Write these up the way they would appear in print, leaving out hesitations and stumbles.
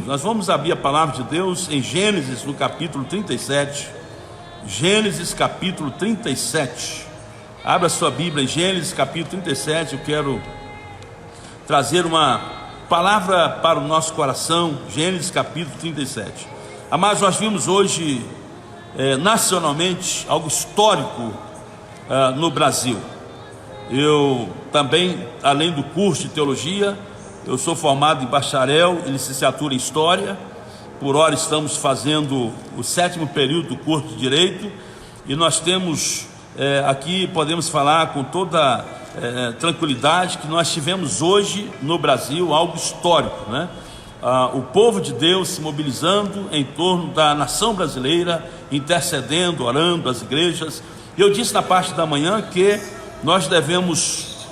Nós vamos abrir a palavra de Deus em Gênesis, no capítulo 37. Gênesis, capítulo 37. Abra sua Bíblia em Gênesis, capítulo 37. Eu quero trazer uma palavra para o nosso coração. Gênesis, capítulo 37. Amados, nós vimos hoje, nacionalmente, algo histórico no Brasil. Eu também, além do curso de teologia, eu sou formado em bacharel e licenciatura em História. Por hora estamos fazendo o 7º período do curso de Direito. E nós temos aqui, podemos falar com toda tranquilidade, que nós tivemos hoje no Brasil algo histórico, né? O povo de Deus se mobilizando em torno da nação brasileira, intercedendo, orando, as igrejas. E eu disse na parte da manhã que nós devemos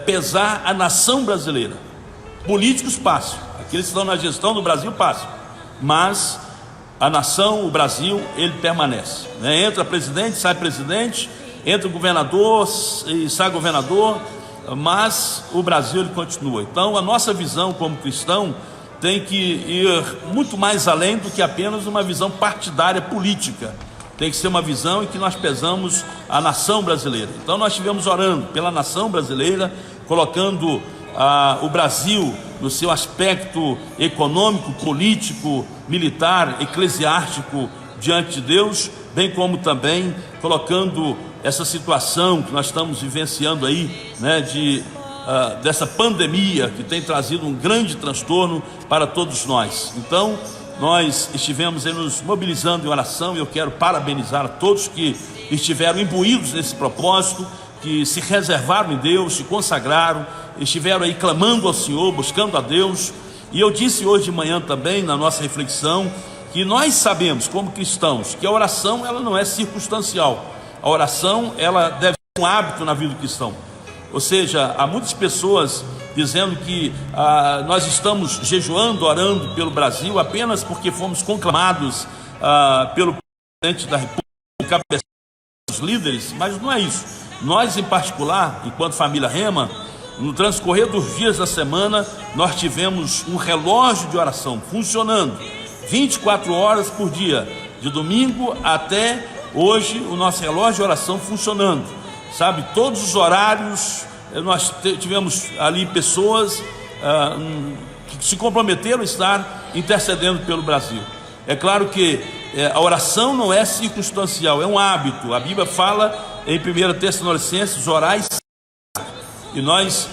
pesar a nação brasileira. Políticos passam, aqueles que estão na gestão do Brasil passam, mas a nação, o Brasil, ele permanece, né? Entra presidente, sai presidente, entra governador e sai governador, mas o Brasil ele continua. Então a nossa visão como cristão tem que ir muito mais além do que apenas uma visão partidária política. Tem que ser uma visão em que nós pesamos a nação brasileira. Então nós estivemos orando pela nação brasileira, colocando o Brasil no seu aspecto econômico, político, militar, eclesiástico diante de Deus, bem como também colocando essa situação que nós estamos vivenciando aí, né, dessa pandemia que tem trazido um grande transtorno para todos nós. Então nós estivemos aí nos mobilizando em oração, e eu quero parabenizar a todos que estiveram imbuídos nesse propósito, que se reservaram em Deus, se consagraram, estiveram aí clamando ao Senhor, buscando a Deus. E eu disse hoje de manhã também, na nossa reflexão, que nós sabemos como cristãos que a oração ela não é circunstancial. A oração ela deve ser um hábito na vida do cristão. Ou seja, há muitas pessoas dizendo que nós estamos jejuando, orando pelo Brasil apenas porque fomos conclamados pelo presidente da República, os líderes, mas não é isso. Nós, em particular, enquanto família Rema, no transcorrer dos dias da semana, nós tivemos um relógio de oração funcionando 24 horas por dia, de domingo até hoje, o nosso relógio de oração funcionando, sabe, todos os horários. Nós tivemos ali pessoas que se comprometeram a estar intercedendo pelo Brasil. É claro que a oração não é circunstancial, é um hábito. A Bíblia fala em 1 Tessalonicenses, orais. E nós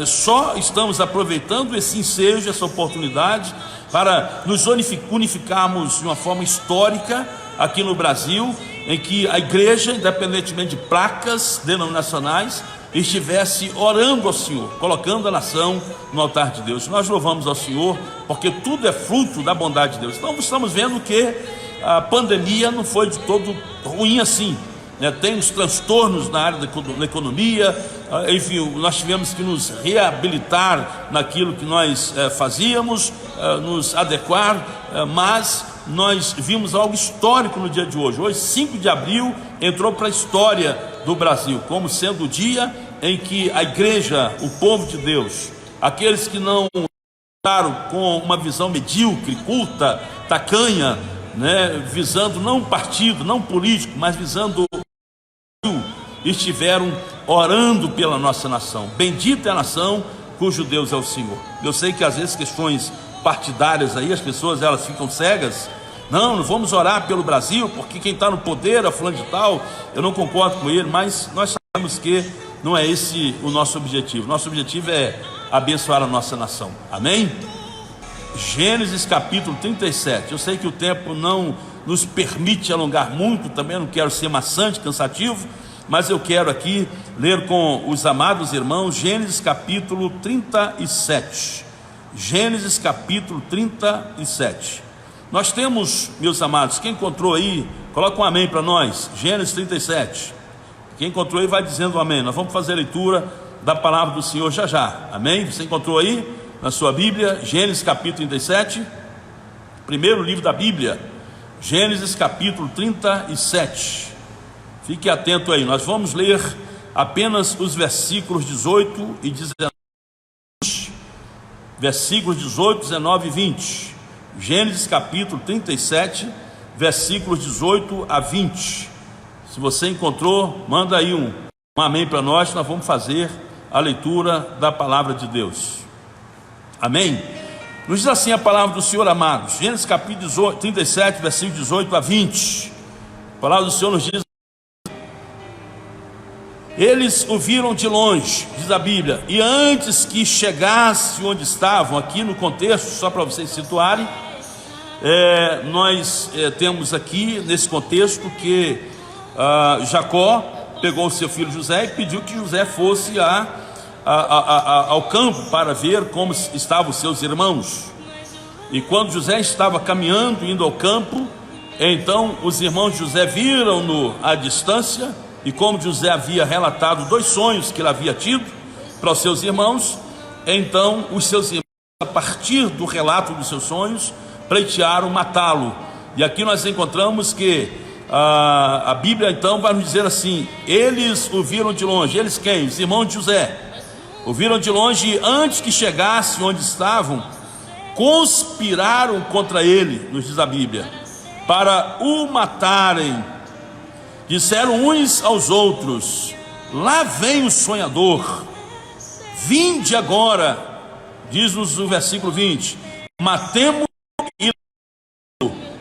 só estamos aproveitando esse ensejo, essa oportunidade, para nos unificarmos de uma forma histórica aqui no Brasil, em que a igreja, independentemente de placas denominacionais, estivesse orando ao Senhor, colocando a nação no altar de Deus. Nós louvamos ao Senhor, porque tudo é fruto da bondade de Deus. Então estamos vendo que a pandemia não foi de todo ruim assim, né? Tem os transtornos na área da economia, enfim, nós tivemos que nos reabilitar naquilo que nós fazíamos, nos adequar, mas nós vimos algo histórico no dia de hoje. Hoje, 5 de abril, entrou para a história do Brasil como sendo o dia em que a igreja, o povo de Deus, aqueles que não estaram com uma visão medíocre, culta, tacanha, né, visando não um partido, não um político, mas visando estiveram orando pela nossa nação. Bendita é a nação cujo Deus é o Senhor. Eu sei que às vezes questões partidárias aí, as pessoas elas ficam cegas. Não vamos orar pelo Brasil, porque quem está no poder é fulano de tal. Eu não concordo com ele, mas nós sabemos que não é esse o nosso objetivo. Nosso objetivo é abençoar a nossa nação. Amém? Gênesis capítulo 37. Eu sei que o tempo não nos permite alongar muito, também não quero ser maçante, cansativo, mas eu quero aqui ler com os amados irmãos Gênesis capítulo 37. Gênesis capítulo 37. Nós temos, meus amados, quem encontrou aí, coloca um amém para nós. Gênesis 37. Quem encontrou aí vai dizendo um amém. Nós vamos fazer a leitura da palavra do Senhor já já. Amém? Você encontrou aí na sua Bíblia Gênesis capítulo 37, primeiro livro da Bíblia, Gênesis capítulo 37. Fique atento aí, nós vamos ler apenas os versículos 18 e 19, versículos 18, 19 e 20. Gênesis capítulo 37, versículos 18 a 20. Se você encontrou, manda aí um amém para nós vamos fazer a leitura da palavra de Deus. Amém? Nos diz assim a palavra do Senhor, amados. Gênesis capítulo 37, versículos 18 a 20. A palavra do Senhor nos diz: eles o viram de longe, diz a Bíblia, e antes que chegasse onde estavam, aqui no contexto, só para vocês situarem, nós temos aqui nesse contexto que Jacó pegou o seu filho José e pediu que José fosse ao campo para ver como estavam os seus irmãos. E quando José estava caminhando, indo ao campo, então os irmãos de José viram-no à distância. E como José havia relatado 2 sonhos que ele havia tido para os seus irmãos, então os seus irmãos, a partir do relato dos seus sonhos, pleitearam matá-lo. E aqui nós encontramos que a Bíblia então vai nos dizer assim: eles o viram de longe. Eles quem? Os irmãos de José o viram de longe, e antes que chegasse onde estavam, conspiraram contra ele, nos diz a Bíblia, para o matarem. Disseram uns aos outros: lá vem o sonhador, vinde agora, diz-nos o versículo 20, matemos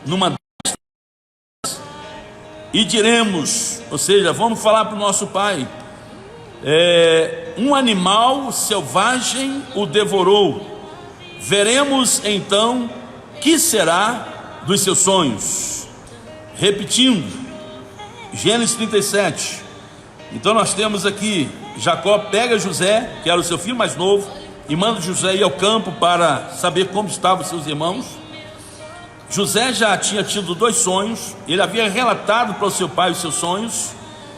numa destas e diremos, ou seja, vamos falar para o nosso pai, um animal selvagem o devorou, veremos então que será dos seus sonhos. Repetindo, Gênesis 37. Então nós temos aqui, Jacó pega José, que era o seu filho mais novo, e manda José ir ao campo para saber como estavam seus irmãos. José já tinha tido 2 sonhos, ele havia relatado para o seu pai os seus sonhos,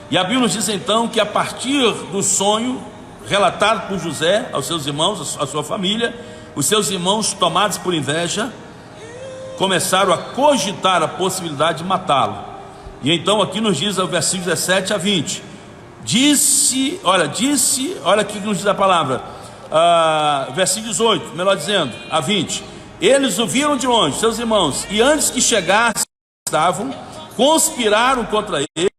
e a Bíblia nos diz então que a partir do sonho relatado por José aos seus irmãos, à sua família, os seus irmãos, tomados por inveja, começaram a cogitar a possibilidade de matá-lo. E então aqui nos diz o versículo 17 a 20, olha aqui que nos diz a palavra, versículo 18, melhor dizendo, a 20, eles o viram de longe, seus irmãos, e antes que chegassem, conspiraram contra ele,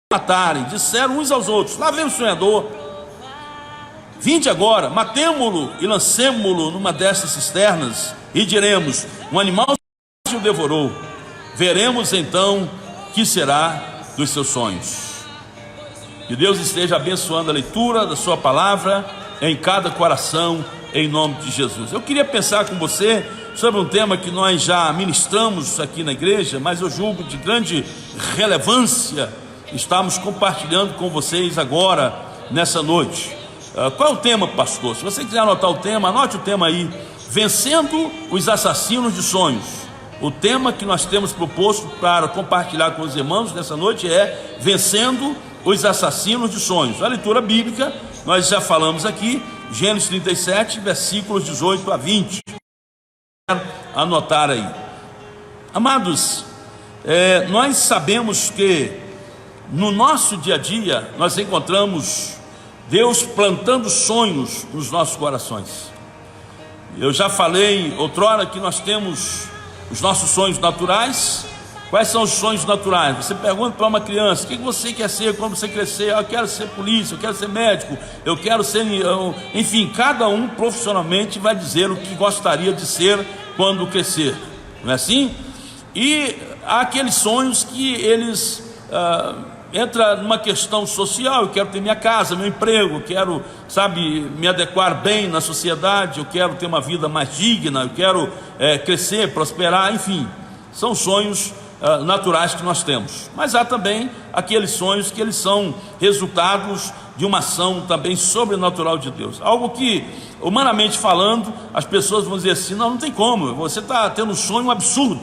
matarem, disseram uns aos outros: lá vem o sonhador, vinde agora, matemo-lo e lancemo-lo numa dessas cisternas, e diremos: um animal o devorou, veremos então que será dos seus sonhos. Que Deus esteja abençoando a leitura da sua palavra em cada coração, em nome de Jesus. Eu queria pensar com você sobre um tema que nós já ministramos aqui na igreja, mas eu julgo de grande relevância estamos compartilhando com vocês agora, nessa noite. Qual é o tema, pastor? Se você quiser anotar o tema, anote o tema aí: vencendo os assassinos de sonhos. O tema que nós temos proposto para compartilhar com os irmãos nessa noite é vencendo os assassinos de sonhos. A leitura bíblica, nós já falamos aqui, Gênesis 37, versículos 18 a 20. Anotar aí. Amados, nós sabemos que no nosso dia a dia nós encontramos Deus plantando sonhos nos nossos corações. Eu já falei outrora que nós temos os nossos sonhos naturais. Quais são os sonhos naturais? Você pergunta para uma criança: o que você quer ser quando você crescer? Eu quero ser polícia, eu quero ser médico, eu quero ser... Enfim, cada um profissionalmente vai dizer o que gostaria de ser quando crescer, não é assim? E há aqueles sonhos que eles entra numa questão social: eu quero ter minha casa, meu emprego, eu quero, me adequar bem na sociedade, eu quero ter uma vida mais digna, eu quero crescer, prosperar, enfim, são sonhos naturais que nós temos. Mas há também aqueles sonhos que eles são resultados de uma ação também sobrenatural de Deus, algo que, humanamente falando, as pessoas vão dizer assim: não tem como, você está tendo um sonho absurdo,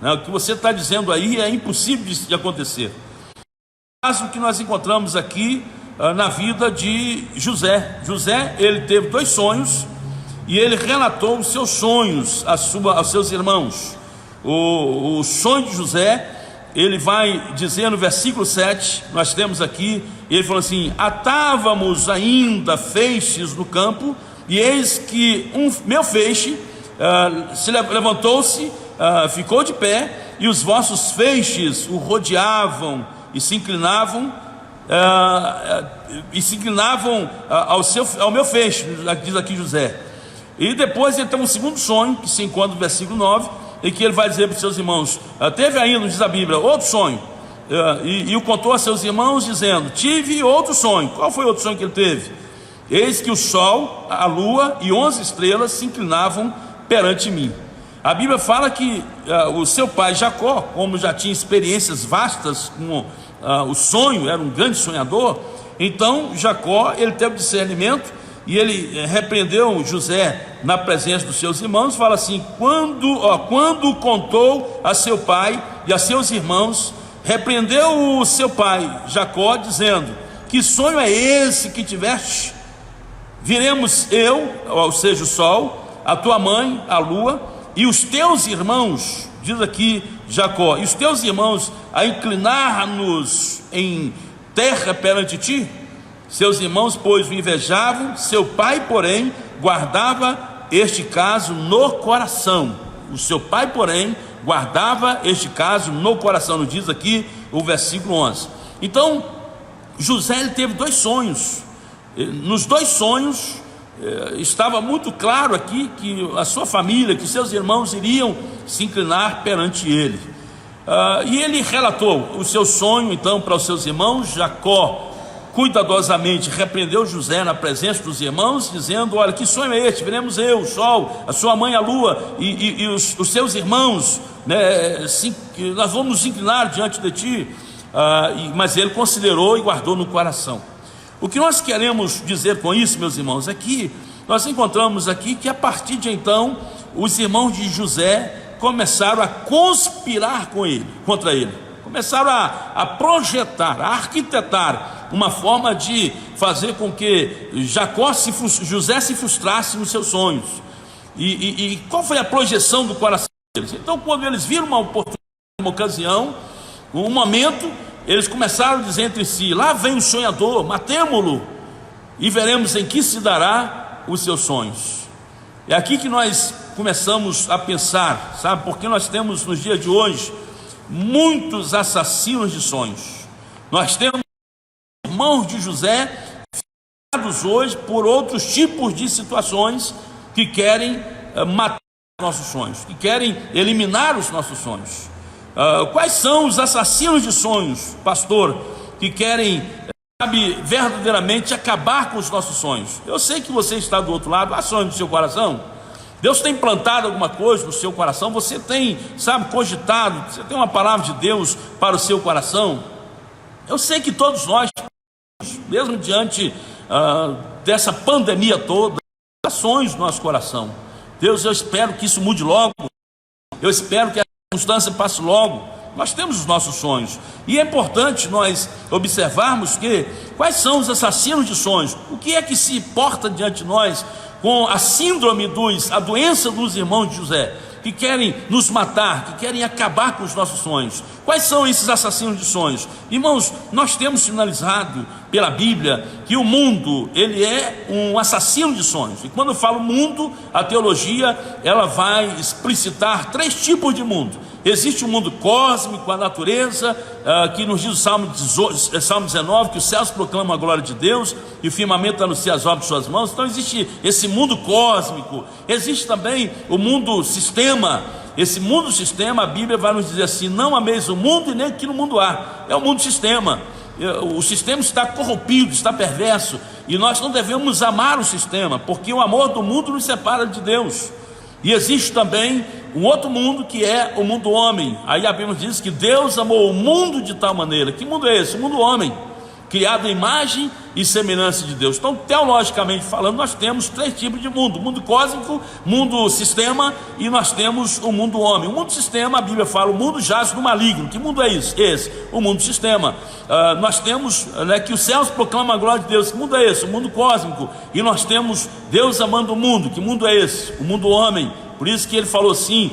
né? O que você está dizendo aí é impossível de acontecer. O caso que nós encontramos aqui na vida de José. José, ele teve 2 sonhos e ele relatou os seus sonhos aos seus irmãos. O sonho de José, ele vai dizer no versículo 7, nós temos aqui, ele falou assim: atávamos ainda feixes no campo, e eis que meu feixe levantou-se ficou de pé, e os vossos feixes o rodeavam e se inclinavam, ao meu feixe, diz aqui José. E depois ele tem um segundo sonho, que se encontra no versículo 9, em que ele vai dizer para os seus irmãos, teve ainda, diz a Bíblia, outro sonho, e o contou a seus irmãos, dizendo, tive outro sonho. Qual foi o outro sonho que ele teve? Eis que o sol, a lua e 11 estrelas se inclinavam perante mim. A Bíblia fala que o seu pai Jacó, como já tinha experiências vastas com o sonho, era um grande sonhador, então Jacó, ele teve discernimento, e ele repreendeu José na presença dos seus irmãos. Fala assim, quando contou a seu pai e a seus irmãos, repreendeu o seu pai Jacó, dizendo, que sonho é esse que tiveste? Viremos eu, ou seja, o sol, a tua mãe, a lua, e os teus irmãos, diz aqui Jacó, e os teus irmãos a inclinar-nos em terra perante ti? Seus irmãos, pois, o invejavam, seu pai, porém, guardava este caso no coração. O seu pai, porém, guardava este caso no coração. Nos diz aqui o versículo 11. Então, José, ele teve dois sonhos. Nos dois sonhos, estava muito claro aqui que a sua família, que seus irmãos iriam se inclinar perante ele. E ele relatou o seu sonho, então, para os seus irmãos. Jacó cuidadosamente repreendeu José na presença dos irmãos, dizendo, olha, que sonho é este? Veremos eu, o sol, a sua mãe, a lua, e os seus irmãos, né, nós vamos nos inclinar diante de ti. Mas ele considerou e guardou no coração. O que nós queremos dizer com isso, meus irmãos, é que nós encontramos aqui que a partir de então, os irmãos de José começaram a conspirar contra ele, começaram a projetar, a arquitetar uma forma de fazer com que José se frustrasse nos seus sonhos. E qual foi a projeção do coração deles? Então, quando eles viram uma oportunidade, uma ocasião, um momento, eles começaram a dizer entre si, lá vem o sonhador, matemo-lo e veremos em que se dará os seus sonhos. É aqui que nós começamos a pensar, sabe, porque nós temos nos dias de hoje muitos assassinos de sonhos. Nós temos irmãos de José ficados hoje por outros tipos de situações que querem matar os nossos sonhos, que querem eliminar os nossos sonhos. Quais são os assassinos de sonhos, pastor, que querem, sabe, verdadeiramente acabar com os nossos sonhos? Eu sei que você está do outro lado, há sonhos no seu coração. Deus tem plantado alguma coisa no seu coração, você tem, sabe, cogitado, você tem uma palavra de Deus para o seu coração. Eu sei que todos nós, mesmo diante dessa pandemia toda, há sonhos no nosso coração. Deus, eu espero que isso mude logo, eu espero que a circunstância passe logo. Nós temos os nossos sonhos, e é importante nós observarmos quais são os assassinos de sonhos, o que é que se porta diante de nós com a síndrome a doença dos irmãos de José, que querem nos matar, que querem acabar com os nossos sonhos. Quais são esses assassinos de sonhos? Irmãos, nós temos sinalizado pela Bíblia que o mundo, ele é um assassino de sonhos. E quando eu falo mundo, a teologia, ela vai explicitar três tipos de mundo. Existe o mundo cósmico, a natureza, que nos diz o Salmo 19, que os céus proclamam a glória de Deus e o firmamento anuncia as obras de suas mãos. Então existe esse mundo cósmico. Existe também o mundo sistema. Esse mundo sistema, a Bíblia vai nos dizer assim, não ameis o mundo e nem o que no mundo há. É o mundo sistema. O sistema está corrompido, está perverso, e nós não devemos amar o sistema, porque o amor do mundo nos separa de Deus. E existe também um outro mundo, que é o mundo homem. Aí a Bíblia diz que Deus amou o mundo de tal maneira. Que mundo é esse? O mundo homem, criado à imagem e semelhança de Deus. Então, teologicamente falando, nós temos três tipos de mundo: mundo cósmico, mundo sistema, e nós temos o mundo homem. O mundo sistema, a Bíblia fala, o mundo jaz no maligno. Que mundo é isso? Esse, o mundo sistema. Nós temos, que os céus proclamam a glória de Deus. Que mundo é esse? O mundo cósmico. E nós temos Deus amando o mundo. Que mundo é esse? O mundo homem, Por isso que ele falou assim: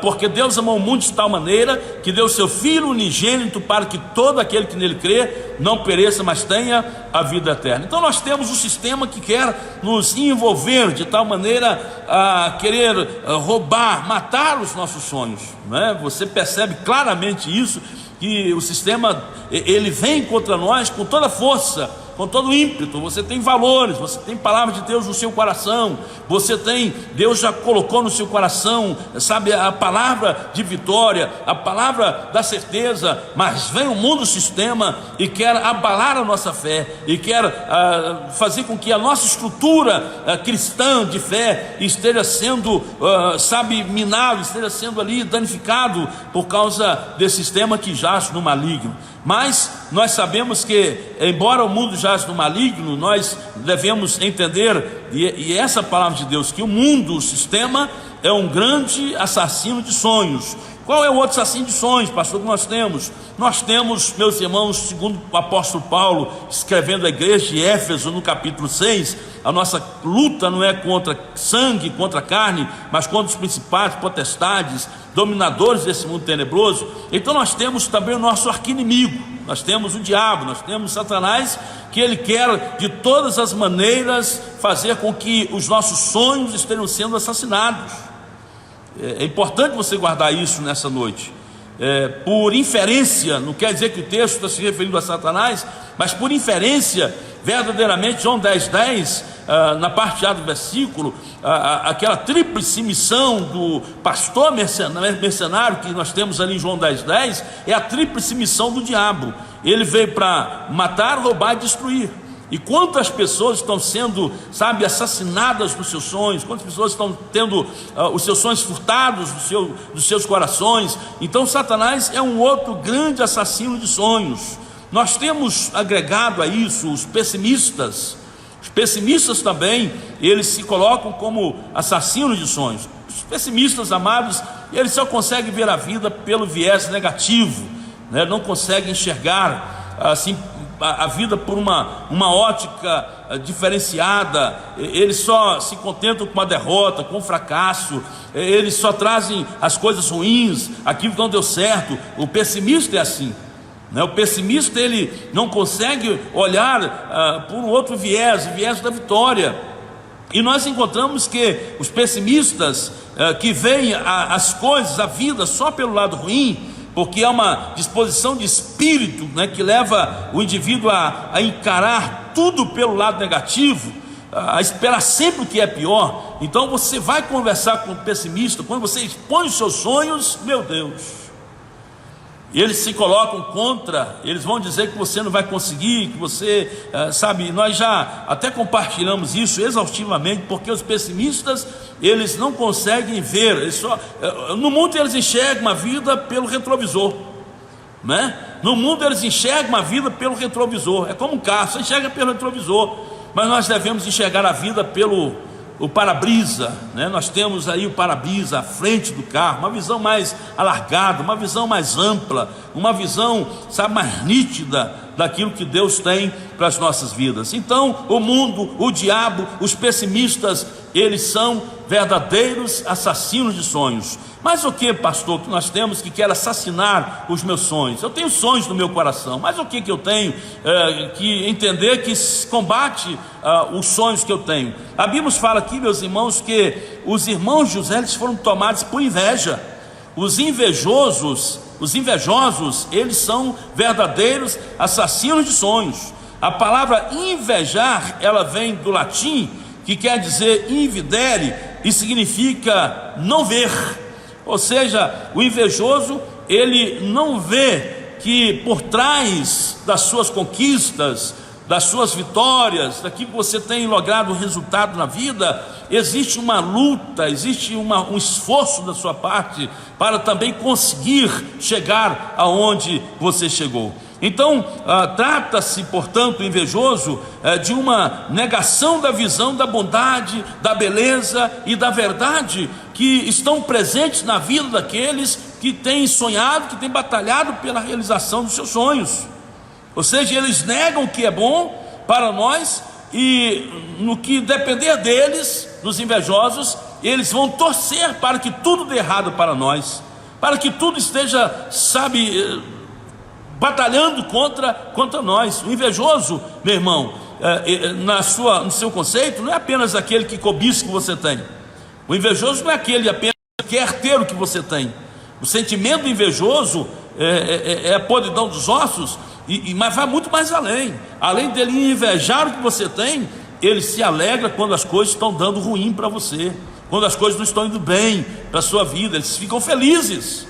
porque Deus amou o mundo de tal maneira que deu seu Filho unigênito para que todo aquele que nele crê não pereça, mas tenha a vida eterna. Então nós temos um sistema que quer nos envolver de tal maneira a querer roubar, matar os nossos sonhos, né? Você percebe claramente isso, que o sistema ele vem contra nós com toda força, com todo ímpeto. Você tem valores, você tem palavra de Deus no seu coração, você tem, Deus já colocou no seu coração, sabe, a palavra de vitória, a palavra da certeza, mas vem o mundo, o sistema, e quer abalar a nossa fé, e quer fazer com que a nossa estrutura cristã de fé esteja sendo, minado, esteja sendo ali danificado por causa desse sistema que jaz no maligno. Mas nós sabemos que, embora o mundo jaz no maligno, nós devemos entender, e essa palavra de Deus, que o mundo, o sistema, é um grande assassino de sonhos. Qual é o outro assassino de sonhos, pastor, que nós temos? Nós temos, meus irmãos, segundo o apóstolo Paulo, escrevendo à igreja de Éfeso, no capítulo 6, a nossa luta não é contra sangue, contra carne, mas contra os principados, potestades, dominadores desse mundo tenebroso. Então nós temos também o nosso arqui-inimigo, nós temos o diabo, nós temos Satanás, que ele quer de todas as maneiras fazer com que os nossos sonhos estejam sendo assassinados. É importante você guardar isso nessa noite. Por inferência, não quer dizer que o texto está se referindo a Satanás, mas por inferência, verdadeiramente, João 10:10, na parte A do versículo, aquela tríplice missão do pastor mercenário que nós temos ali em João 10:10, é a tríplice missão do diabo. Ele veio para matar, roubar e destruir. E quantas pessoas estão sendo, assassinadas nos seus sonhos, quantas pessoas estão tendo os seus sonhos furtados dos seus corações. Então Satanás é um outro grande assassino de sonhos. Nós temos agregado a isso os pessimistas. Os pessimistas também, eles se colocam como assassinos de sonhos. Os pessimistas, amados, eles só conseguem ver a vida pelo viés negativo, né? Não conseguem enxergar assim a vida por uma ótica diferenciada. Eles só se contentam com a derrota, com o fracasso, eles só trazem as coisas ruins, aquilo que não deu certo. O pessimista é assim, né? O pessimista, ele não consegue olhar por um outro viés, o viés da vitória. E nós encontramos que os pessimistas que veem as coisas, a vida só pelo lado ruim, porque é uma disposição de espírito, né, que leva o indivíduo a encarar tudo pelo lado negativo, a esperar sempre o que é pior. Então você vai conversar com o pessimista, quando você expõe os seus sonhos, meu Deus, eles se colocam contra, eles vão dizer que você não vai conseguir, que você, nós já até compartilhamos isso exaustivamente, porque os pessimistas, eles não conseguem ver, no mundo eles enxergam a vida pelo retrovisor, né? No mundo eles enxergam a vida pelo retrovisor, é como um carro, você enxerga pelo retrovisor, mas nós devemos enxergar a vida pelo para-brisa, né? Nós temos aí o para-brisa à frente do carro, uma visão mais alargada, uma visão mais ampla, uma visão, mais nítida daquilo que Deus tem para as nossas vidas. Então o mundo, o diabo, os pessimistas, eles são verdadeiros assassinos de sonhos. Mas o que, pastor, que nós temos que quer assassinar os meus sonhos? Eu tenho sonhos no meu coração, mas o que eu tenho que entender que combate os sonhos que eu tenho? A Bíblia nos fala aqui, meus irmãos, que os irmãos de José, eles foram tomados por inveja. Os invejosos, eles são verdadeiros assassinos de sonhos. A palavra invejar, ela vem do latim, que quer dizer invidere, e significa não ver. Ou seja, o invejoso, ele não vê que por trás das suas conquistas, das suas vitórias, daquilo que você tem logrado resultado na vida, existe uma luta, existe um esforço da sua parte para também conseguir chegar aonde você chegou. Então trata-se, portanto, o invejoso de uma negação da visão da bondade, da beleza e da verdade que estão presentes na vida daqueles que têm sonhado, que têm batalhado pela realização dos seus sonhos. Ou seja, eles negam o que é bom para nós, e no que depender deles, dos invejosos, eles vão torcer para que tudo dê errado para nós, para que tudo esteja, sabe, batalhando contra nós. O invejoso, meu irmão, no seu conceito, não é apenas aquele que cobiça o que você tem. O invejoso não é aquele apenas que quer ter o que você tem. O sentimento invejoso é a podridão dos ossos, mas vai muito mais além. Além dele invejar o que você tem, ele se alegra quando as coisas estão dando ruim para você, quando as coisas não estão indo bem para a sua vida. Eles ficam felizes.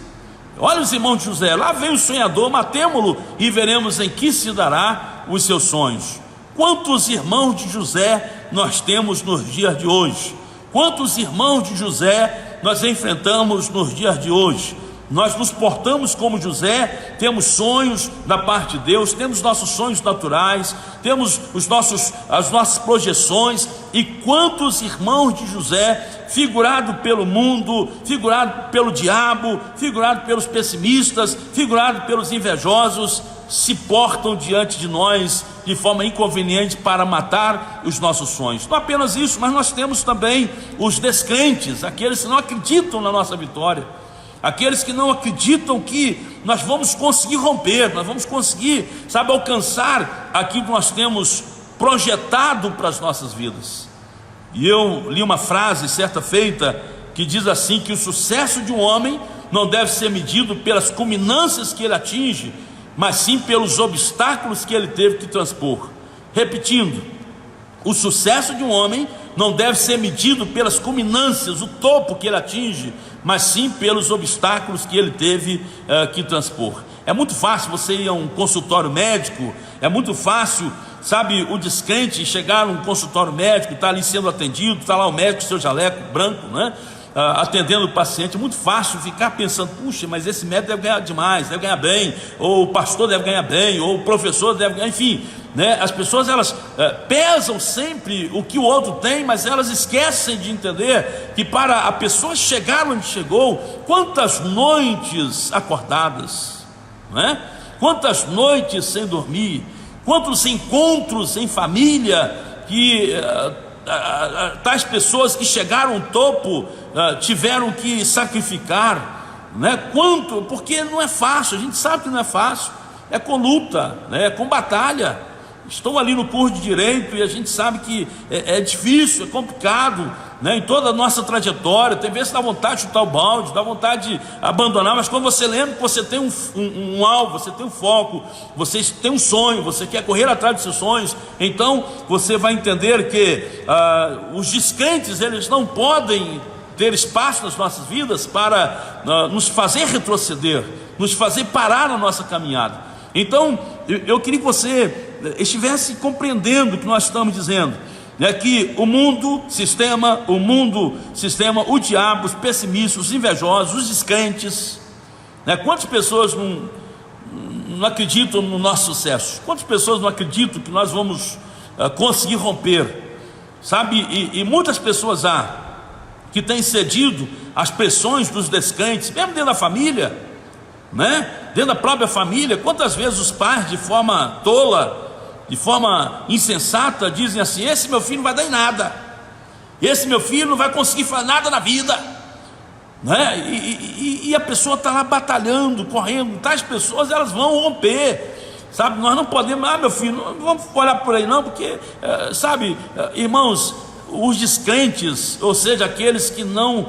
Olha os irmãos de José, lá vem o sonhador, matemo-lo e veremos em que se dará os seus sonhos. Quantos irmãos de José nós temos nos dias de hoje? Quantos irmãos de José nós enfrentamos nos dias de hoje? Nós nos portamos como José, temos sonhos da parte de Deus, temos nossos sonhos naturais, temos as nossas projeções. E quantos irmãos de José, figurado pelo mundo, figurado pelo diabo, figurado pelos pessimistas, figurado pelos invejosos, se portam diante de nós de forma inconveniente para matar os nossos sonhos. Não apenas isso, mas nós temos também os descrentes, aqueles que não acreditam na nossa vitória, aqueles que não acreditam que nós vamos conseguir romper, nós vamos conseguir, sabe, alcançar aquilo que nós temos projetado para as nossas vidas. E eu li uma frase certa feita que diz assim, que o sucesso de um homem não deve ser medido pelas culminâncias que ele atinge, mas sim pelos obstáculos que ele teve que transpor. Repetindo, o sucesso de um homem não deve ser medido pelas culminâncias, o topo que ele atinge, mas sim pelos obstáculos que ele teve que transpor. É muito fácil você ir a um consultório médico, é muito fácil, sabe, o descrente chegar num consultório médico, está ali sendo atendido, está lá o médico, seu jaleco branco, né? Atendendo o paciente. É muito fácil ficar pensando, puxa, mas esse médico deve ganhar demais, deve ganhar bem, ou o pastor deve ganhar bem, ou o professor deve ganhar, enfim, né? As pessoas, elas pesam sempre o que o outro tem, mas elas esquecem de entender que para a pessoa chegar onde chegou, quantas noites acordadas, né? Quantas noites sem dormir, quantos encontros em família que tais pessoas que chegaram ao topo tiveram que sacrificar, né? Quanto, porque não é fácil, a gente sabe que não é fácil, é com luta, né? É com batalha. Estou ali no curso de Direito e a gente sabe que é difícil, é complicado, né? Em toda a nossa trajetória, tem vezes que dá vontade de chutar o balde, dá vontade de abandonar, mas quando você lembra que você tem um alvo, você tem um foco, você tem um sonho, você quer correr atrás dos seus sonhos, então você vai entender que os descrentes, eles não podem ter espaço nas nossas vidas para nos fazer retroceder, nos fazer parar na nossa caminhada. Então eu queria que você estivesse compreendendo o que nós estamos dizendo, né? Que o sistema, o diabo, os pessimistas, os invejosos, os descrentes, né? Quantas pessoas não acreditam no nosso sucesso? Quantas pessoas não acreditam que nós vamos conseguir romper, sabe? E muitas pessoas há que têm cedido às pressões dos descrentes, mesmo dentro da família, né? Dentro da própria família. Quantas vezes os pais, de forma tola, de forma insensata, dizem assim: esse meu filho não vai dar em nada, esse meu filho não vai conseguir fazer nada na vida, né? E a pessoa está lá batalhando, correndo. Tais pessoas, elas vão romper, sabe? Nós não podemos, meu filho, não vamos olhar por aí não, porque sabe, irmãos, os descrentes, ou seja, aqueles que não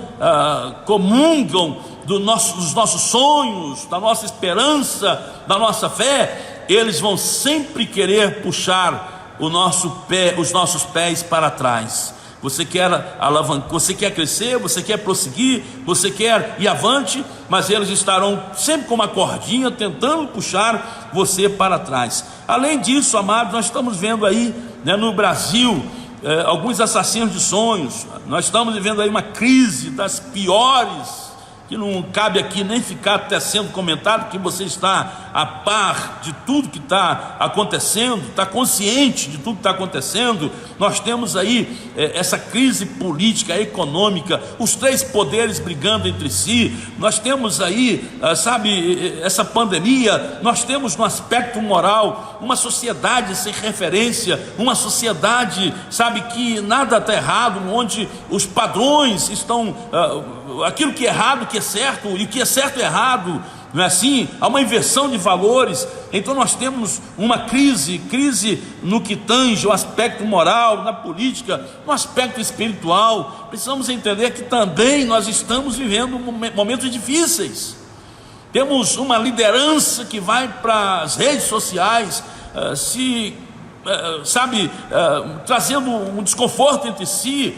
comungam dos nossos sonhos, da nossa esperança, da nossa fé, eles vão sempre querer puxar os nossos pés para trás. Você quer alavancar, você quer crescer, você quer prosseguir, você quer ir avante, mas eles estarão sempre com uma cordinha tentando puxar você para trás. Além disso, amados, nós estamos vendo aí, né, no Brasil, alguns assassinos de sonhos. Nós estamos vivendo aí uma crise das piores que não cabe aqui nem ficar tecendo comentário, que você está a par de tudo que está acontecendo, está consciente de tudo que está acontecendo. Nós temos aí essa crise política, econômica, os três poderes brigando entre si. Nós temos aí, essa pandemia. Nós temos no aspecto moral uma sociedade sem referência, uma sociedade, que nada está errado, onde os padrões estão, aquilo que é errado, que é certo, e o que é certo é errado, não é assim? Há uma inversão de valores. Então nós temos uma crise no que tange o aspecto moral, na política, no aspecto espiritual. Precisamos entender que também nós estamos vivendo momentos difíceis. Temos uma liderança que vai para as redes sociais, trazendo um desconforto entre si,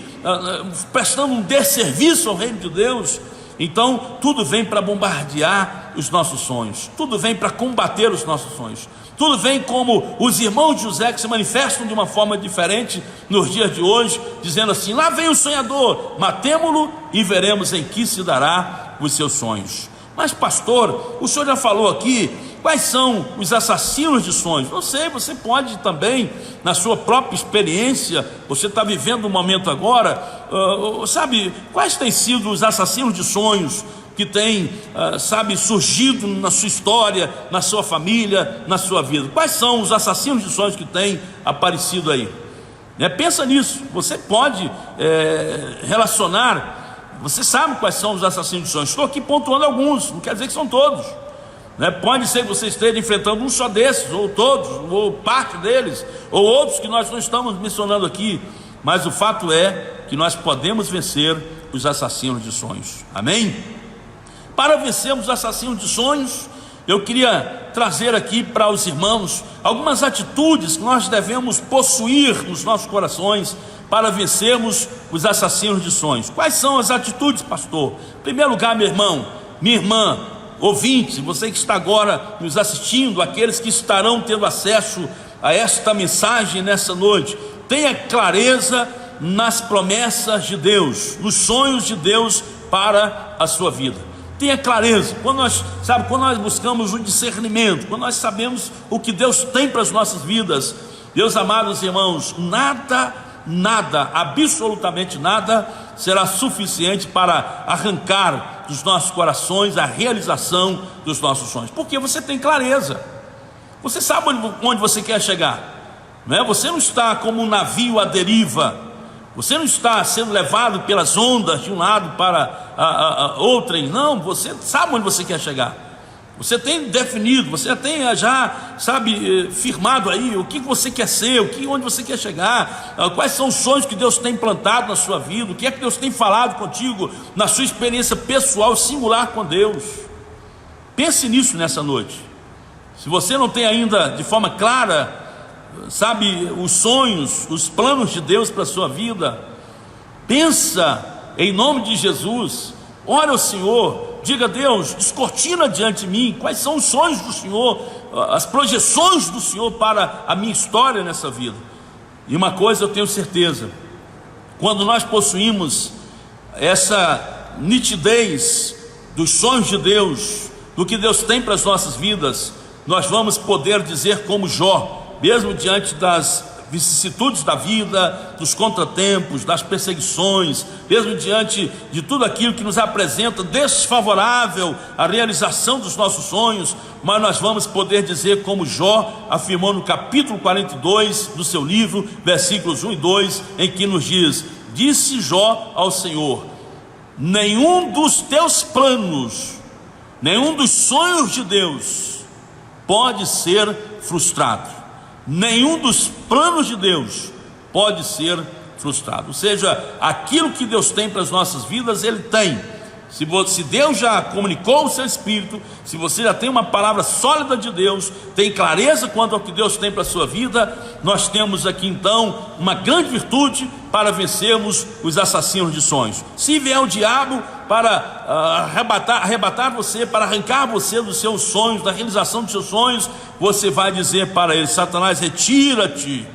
prestando um desserviço ao reino de Deus. Então tudo vem para bombardear os nossos sonhos, tudo vem para combater os nossos sonhos, tudo vem como os irmãos de José, que se manifestam de uma forma diferente nos dias de hoje, dizendo assim: lá vem o sonhador, matemo-lo e veremos em que se dará os seus sonhos. Mas pastor, o senhor já falou aqui quais são os assassinos de sonhos. Não sei, você pode também, na sua própria experiência, você está vivendo um momento agora, quais têm sido os assassinos de sonhos que têm, surgido na sua história, na sua família, na sua vida? Quais são os assassinos de sonhos que têm aparecido aí? Pensa nisso. Você pode relacionar. Você sabe quais são os assassinos de sonhos. Estou aqui pontuando alguns, não quer dizer que são todos. Pode ser que você esteja enfrentando um só desses, ou todos, ou parte deles, ou outros que nós não estamos mencionando aqui. Mas o fato é que nós podemos vencer os assassinos de sonhos. Amém? Para vencermos os assassinos de sonhos, eu queria trazer aqui para os irmãos algumas atitudes que nós devemos possuir nos nossos corações para vencermos os assassinos de sonhos. Quais são as atitudes, pastor? Em primeiro lugar, meu irmão, minha irmã, ouvinte, você que está agora nos assistindo, aqueles que estarão tendo acesso a esta mensagem nessa noite, tenha clareza nas promessas de Deus, nos sonhos de Deus para a sua vida. Tenha clareza. Quando nós buscamos o discernimento, quando nós sabemos o que Deus tem para as nossas vidas, meus amados irmãos, nada, absolutamente nada será suficiente para arrancar dos nossos corações a realização dos nossos sonhos, porque você tem clareza, você sabe onde você quer chegar, não é? Você não está como um navio à deriva, você não está sendo levado pelas ondas de um lado para outrem, não, você sabe onde você quer chegar. Você tem definido, você tem firmado aí o que você quer ser, onde você quer chegar, quais são os sonhos que Deus tem plantado na sua vida, o que é que Deus tem falado contigo na sua experiência pessoal, singular com Deus. Pense nisso nessa noite. Se você não tem ainda de forma clara, os sonhos, os planos de Deus para a sua vida, pensa em nome de Jesus, ora ao Senhor, diga: Deus, descortina diante de mim quais são os sonhos do Senhor, as projeções do Senhor para a minha história nessa vida. E uma coisa eu tenho certeza: quando nós possuímos essa nitidez dos sonhos de Deus, do que Deus tem para as nossas vidas, nós vamos poder dizer como Jó, mesmo diante das vicissitudes da vida, dos contratempos, das perseguições, mesmo diante de tudo aquilo que nos apresenta desfavorável à realização dos nossos sonhos, mas nós vamos poder dizer como Jó afirmou no capítulo 42 do seu livro, versículos 1 e 2, em que nos diz: disse Jó ao Senhor: nenhum dos teus planos, nenhum dos sonhos de Deus pode ser frustrado. Nenhum dos planos de Deus pode ser frustrado. Ou seja, aquilo que Deus tem para as nossas vidas, Ele tem. Se Deus já comunicou o seu Espírito, se você já tem uma palavra sólida de Deus, tem clareza quanto ao que Deus tem para a sua vida, nós temos aqui então uma grande virtude para vencermos os assassinos de sonhos. Se vier o diabo para arrebatar você, para arrancar você dos seus sonhos, da realização dos seus sonhos, você vai dizer para ele: Satanás, retira-te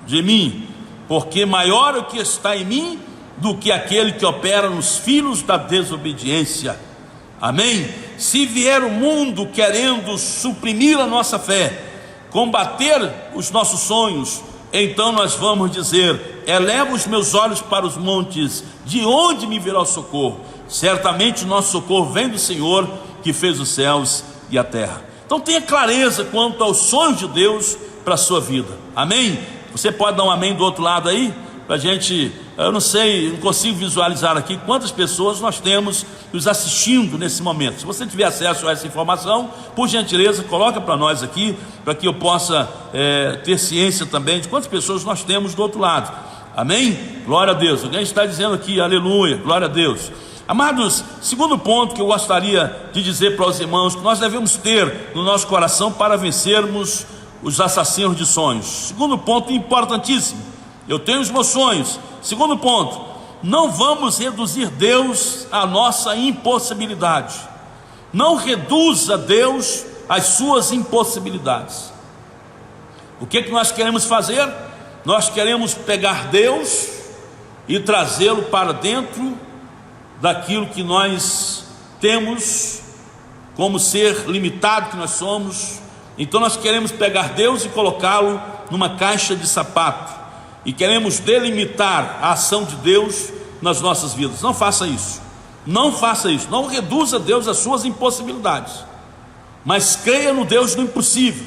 de mim, porque maior é o que está em mim do que aquele que opera nos filhos da desobediência. Amém? Se vier o mundo querendo suprimir a nossa fé, combater os nossos sonhos, então nós vamos dizer: eleva os meus olhos para os montes, de onde me virá o socorro? Certamente o nosso socorro vem do Senhor, que fez os céus e a terra. Então tenha clareza quanto aos sonhos de Deus para a sua vida. Amém? Você pode dar um amém do outro lado aí? Para a gente, eu não sei, não consigo visualizar aqui quantas pessoas nós temos nos assistindo nesse momento. Se você tiver acesso a essa informação, por gentileza, coloca para nós aqui, para que eu possa ter ciência também de quantas pessoas nós temos do outro lado. Amém? Glória a Deus. Alguém está dizendo aqui, aleluia, glória a Deus. Amados, segundo ponto que eu gostaria de dizer para os irmãos, que nós devemos ter no nosso coração para vencermos os assassinos de sonhos. Segundo ponto importantíssimo: eu tenho os meus sonhos. Segundo ponto: não vamos reduzir Deus à nossa impossibilidade. Não reduza Deus às suas impossibilidades. O que nós queremos fazer? Nós queremos pegar Deus e trazê-lo para dentro daquilo que nós temos como ser limitado que nós somos. Então nós queremos pegar Deus e colocá-lo numa caixa de sapato, e queremos delimitar a ação de Deus nas nossas vidas. Não faça isso. Não faça isso. Não reduza Deus às suas impossibilidades, mas creia no Deus do impossível.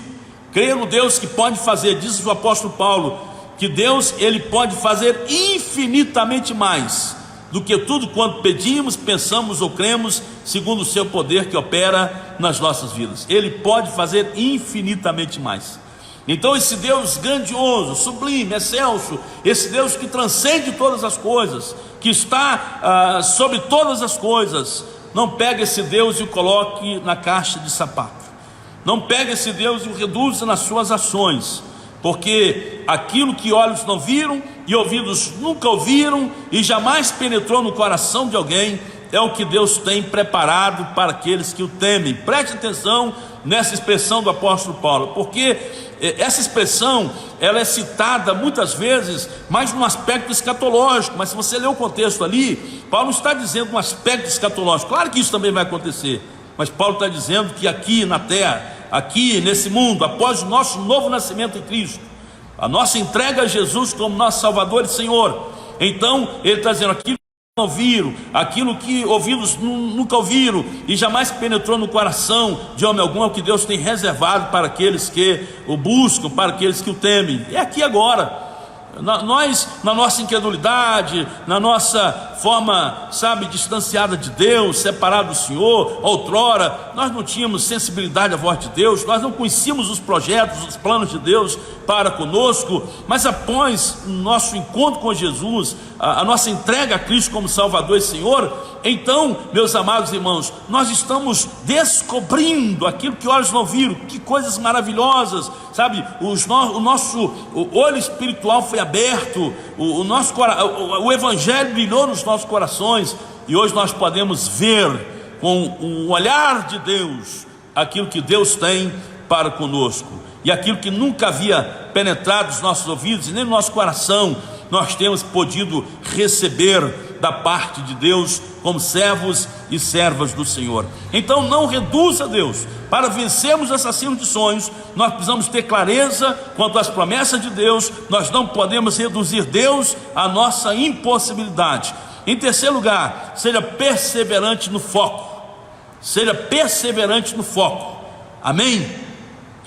Creia no Deus que pode fazer. Diz o apóstolo Paulo que Deus, ele pode fazer infinitamente mais do que tudo quanto pedimos, pensamos ou cremos, segundo o seu poder que opera nas nossas vidas. Ele pode fazer infinitamente mais. Então esse Deus grandioso, sublime, excelso, esse Deus que transcende todas as coisas, que está sobre todas as coisas, não pega esse Deus e o coloque na caixa de sapato. Não pega esse Deus e o reduza nas suas ações, porque aquilo que olhos não viram e ouvidos nunca ouviram e jamais penetrou no coração de alguém, é o que Deus tem preparado para aqueles que o temem. Preste atenção nessa expressão do apóstolo Paulo, porque essa expressão, ela é citada muitas vezes, mais num aspecto escatológico. Mas se você ler o contexto ali, Paulo não está dizendo um aspecto escatológico. Claro que isso também vai acontecer, mas Paulo está dizendo que aqui na terra, aqui nesse mundo, após o nosso novo nascimento em Cristo, a nossa entrega a Jesus como nosso Salvador e Senhor, então ele está dizendo: aquilo que não ouviram, aquilo que ouvidos nunca ouviram e jamais penetrou no coração de homem algum, é o que Deus tem reservado para aqueles que o buscam, para aqueles que o temem. É aqui agora. Nós, na nossa incredulidade, na nossa forma, distanciada de Deus, separado do Senhor, outrora, nós não tínhamos sensibilidade à voz de Deus, nós não conhecíamos os projetos, os planos de Deus para conosco. Mas após o nosso encontro com Jesus, a nossa entrega a Cristo como Salvador e Senhor, então, meus amados irmãos, nós estamos descobrindo aquilo que olhos não viram. Que coisas maravilhosas, o nosso olho espiritual foi aberto, o Evangelho brilhou nos nossos corações, e hoje nós podemos ver com o olhar de Deus aquilo que Deus tem para conosco, e aquilo que nunca havia penetrado nos nossos ouvidos e nem no nosso coração, nós temos podido receber da parte de Deus como servos e servas do Senhor. Então não reduza Deus. Para vencermos assassinos de sonhos, nós precisamos ter clareza quanto às promessas de Deus. Nós não podemos reduzir Deus à nossa impossibilidade. Em terceiro lugar, seja perseverante no foco. Seja perseverante no foco. Amém?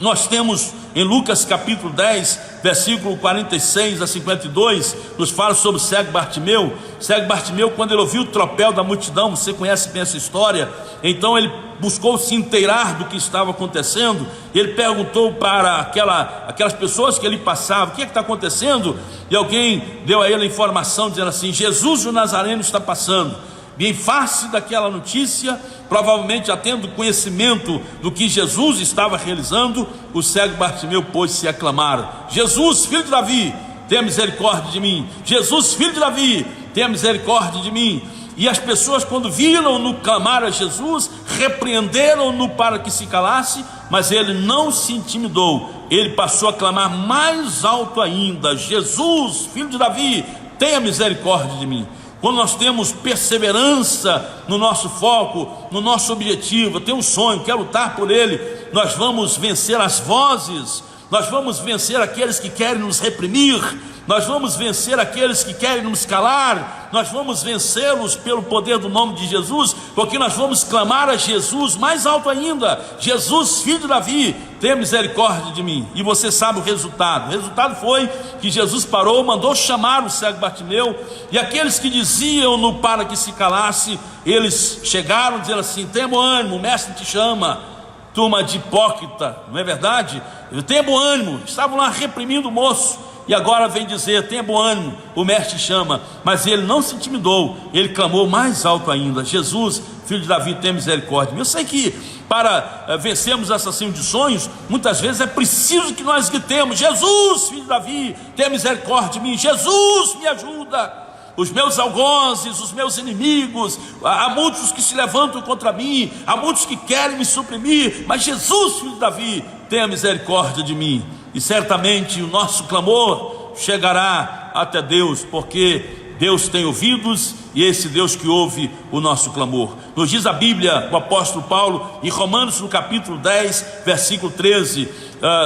Nós temos em Lucas capítulo 10, versículo 46 a 52, nos fala sobre o cego Bartimeu. Cego Bartimeu, quando ele ouviu o tropel da multidão, você conhece bem essa história, então ele buscou se inteirar do que estava acontecendo. Ele perguntou para aquelas pessoas que ele passava: o que está acontecendo? E alguém deu a ele a informação dizendo assim: Jesus o Nazareno está passando. E em face daquela notícia, provavelmente já tendo conhecimento do que Jesus estava realizando, o cego Bartimeu pôs-se a clamar: Jesus, filho de Davi, tenha misericórdia de mim. Jesus, filho de Davi, tenha misericórdia de mim. E as pessoas, quando viram-no clamar a Jesus, repreenderam-no para que se calasse, mas ele não se intimidou. Ele passou a clamar mais alto ainda: Jesus, filho de Davi, tenha misericórdia de mim. quando nós temos perseverança no nosso foco, no nosso objetivo. Eu tenho um sonho, quero lutar por ele. Nós vamos vencer as vozes, nós vamos vencer aqueles que querem nos reprimir, nós vamos vencer aqueles que querem nos calar, nós vamos vencê-los pelo poder do nome de Jesus, porque nós vamos clamar a Jesus mais alto ainda: Jesus, filho de Davi, tenha misericórdia de mim. E você sabe o resultado foi que Jesus parou, mandou chamar o cego Bartimeu, e aqueles que diziam-no para que se calasse, eles chegaram dizendo assim: tenha bom ânimo, o mestre te chama. Turma de hipócrita, não é verdade? Tenha bom ânimo. Estavam lá reprimindo o moço, e agora vem dizer: tenha bom ânimo, o mestre chama. Mas ele não se intimidou, ele clamou mais alto ainda: Jesus, filho de Davi, tenha misericórdia. Eu sei que para vencermos assassino de sonhos, muitas vezes é preciso que nós gritemos: Jesus, filho de Davi, tenha misericórdia de mim. Jesus, me ajuda. Os meus algozes, os meus inimigos, há muitos que se levantam contra mim, há muitos que querem me suprimir, mas Jesus, filho de Davi, tenha misericórdia de mim. E certamente o nosso clamor chegará até Deus, porque Deus tem ouvidos, e esse Deus que ouve o nosso clamor. Nos diz a Bíblia, o apóstolo Paulo, em Romanos, no capítulo 10, versículo 13,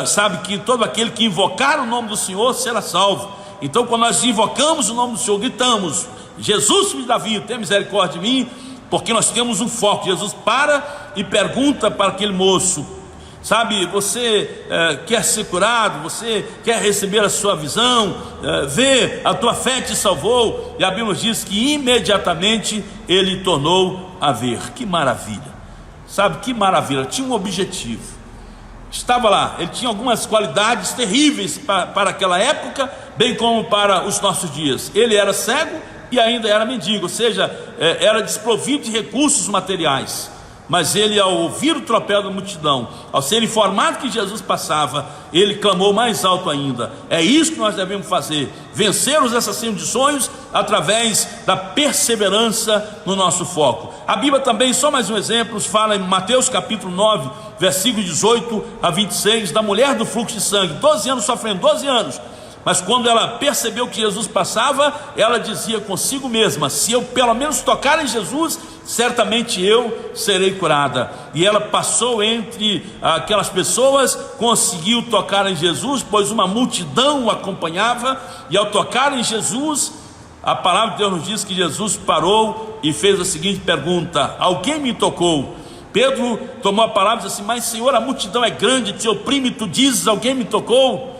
sabe que todo aquele que invocar o nome do Senhor será salvo. Então, quando nós invocamos o nome do Senhor, gritamos: Jesus, filho de Davi, tenha misericórdia de mim, porque nós temos um foco. Jesus para e pergunta para aquele moço: sabe, você quer ser curado? Você quer receber a sua visão? Vê, a tua fé te salvou. E a Bíblia nos diz que imediatamente ele tornou a ver. Que maravilha! Sabe, que maravilha! Tinha um objetivo. Estava lá, ele tinha algumas qualidades terríveis para aquela época, bem como para os nossos dias. Ele era cego e ainda era mendigo, ou seja, era desprovido de recursos materiais. Mas ele, ao ouvir o tropel da multidão, ao ser informado que Jesus passava, ele clamou mais alto ainda. É isso que nós devemos fazer: vencer os assassinos de sonhos através da perseverança no nosso foco. A Bíblia também, só mais um exemplo, fala em Mateus capítulo 9, versículo 18 a 26, da mulher do fluxo de sangue, 12 anos sofrendo, 12 anos. Mas quando ela percebeu que Jesus passava, ela dizia consigo mesma: se eu pelo menos tocar em Jesus, certamente eu serei curada. E ela passou entre aquelas pessoas, conseguiu tocar em Jesus, pois uma multidão o acompanhava. E ao tocar em Jesus, a palavra de Deus nos diz que Jesus parou e fez a seguinte pergunta: alguém me tocou? Pedro tomou a palavra e disse assim: mas Senhor, a multidão é grande, te oprime, tu dizes: alguém me tocou?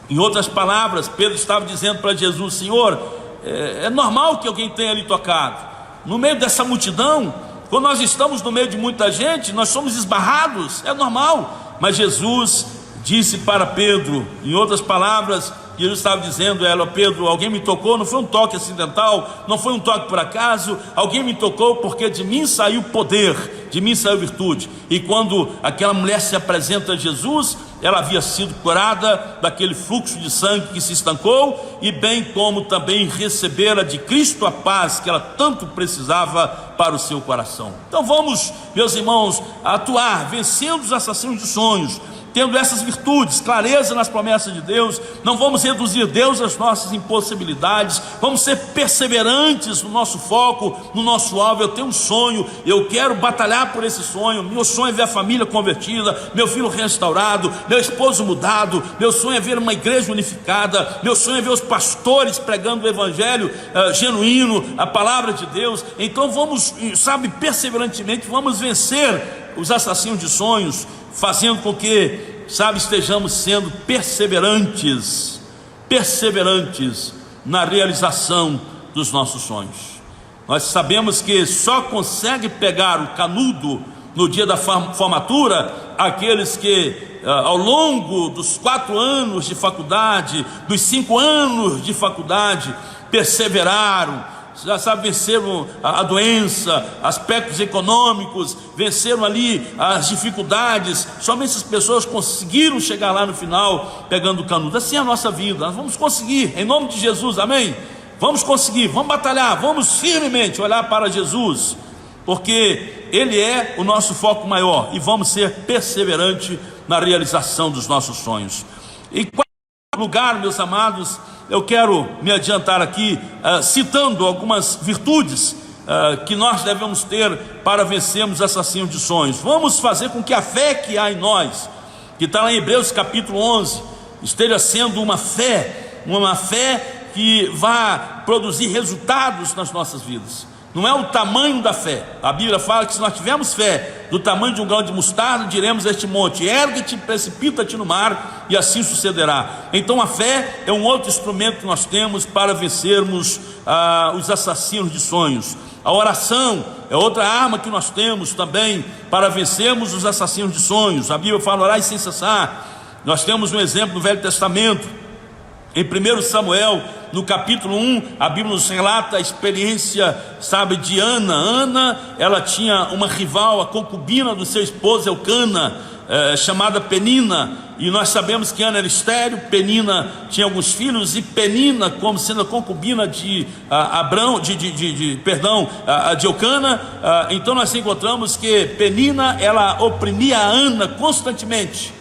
Em outras palavras, Pedro estava dizendo para Jesus: Senhor, é normal que alguém tenha lhe tocado. No meio dessa multidão, quando nós estamos no meio de muita gente, nós somos esbarrados, é normal. Mas Jesus disse para Pedro, em outras palavras, Jesus estava dizendo a ela: Pedro, alguém me tocou, não foi um toque acidental, não foi um toque por acaso, alguém me tocou porque de mim saiu poder, de mim saiu virtude. E quando aquela mulher se apresenta a Jesus, ela havia sido curada daquele fluxo de sangue que se estancou, e bem como também recebera de Cristo a paz que ela tanto precisava para o seu coração. Então vamos, meus irmãos, atuar, vencendo os assassinos de sonhos, tendo essas virtudes, clareza nas promessas de Deus. Não vamos reduzir Deus às nossas impossibilidades, vamos ser perseverantes no nosso foco, no nosso alvo. Eu tenho um sonho, eu quero batalhar por esse sonho. Meu sonho é ver a família convertida, meu filho restaurado, meu esposo mudado. Meu sonho é ver uma igreja unificada, meu sonho é ver os pastores pregando o evangelho genuíno, a palavra de Deus. Então vamos, sabe, perseverantemente vamos vencer os assassinos de sonhos, fazendo com que, sabe, estejamos sendo perseverantes na realização dos nossos sonhos. Nós sabemos que só consegue pegar o canudo no dia da formatura aqueles que ao longo dos 4 anos de faculdade, dos 5 anos de faculdade, perseveraram, já sabe, venceram a doença, aspectos econômicos, venceram ali as dificuldades. Somente essas pessoas conseguiram chegar lá no final pegando o canudo. Assim é a nossa vida, nós vamos conseguir, em nome de Jesus, amém? Vamos conseguir, vamos batalhar, vamos firmemente olhar para Jesus, porque Ele é o nosso foco maior, e vamos ser perseverantes na realização dos nossos sonhos. E quarto lugar, meus amados, eu quero me adiantar aqui, citando algumas virtudes que nós devemos ter para vencermos assassinos de sonhos. Vamos fazer com que a fé que há em nós, que está lá em Hebreus capítulo 11, esteja sendo uma fé que vá produzir resultados nas nossas vidas. Não é o tamanho da fé. A Bíblia fala que se nós tivermos fé do tamanho de um grão de mostarda, diremos a este monte: ergue-te, precipita-te no mar, e assim sucederá. Então a fé é um outro instrumento que nós temos para vencermos os assassinos de sonhos. A oração é outra arma que nós temos também para vencermos os assassinos de sonhos. A Bíblia fala: orai sem cessar. Nós temos um exemplo no Velho Testamento. Em 1 Samuel, no capítulo 1, a Bíblia nos relata a experiência, de Ana. Ana, ela tinha uma rival, a concubina do seu esposo Elcana, chamada Penina, e nós sabemos que Ana era estéril, Penina tinha alguns filhos, e Penina, como sendo a concubina de Elcana, então nós encontramos que Penina, ela oprimia a Ana constantemente.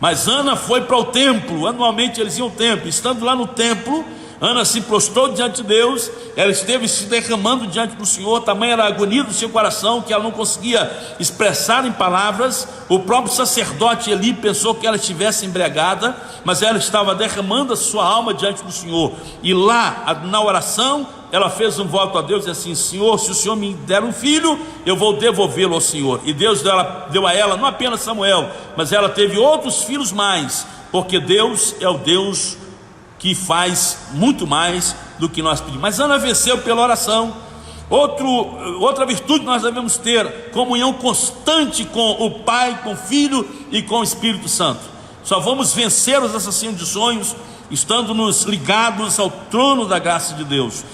Mas Ana foi para o templo, anualmente eles iam ao templo. Estando lá no templo, Ana se prostrou diante de Deus, ela esteve se derramando diante do Senhor, tamanha era a agonia do seu coração, que ela não conseguia expressar em palavras. O próprio sacerdote Eli pensou que ela estivesse embriagada, mas ela estava derramando a sua alma diante do Senhor. E lá, na oração, ela fez um voto a Deus, e assim: Senhor, se o Senhor me der um filho, eu vou devolvê-lo ao Senhor. E Deus deu a ela não apenas Samuel, mas ela teve outros filhos mais, porque Deus é o Deus que faz muito mais do que nós pedimos. Mas Ana venceu pela oração. Outra virtude que nós devemos ter: comunhão constante com o Pai, com o Filho e com o Espírito Santo. Só vamos vencer os assassinos de sonhos estando-nos ligados ao trono da graça de Deus.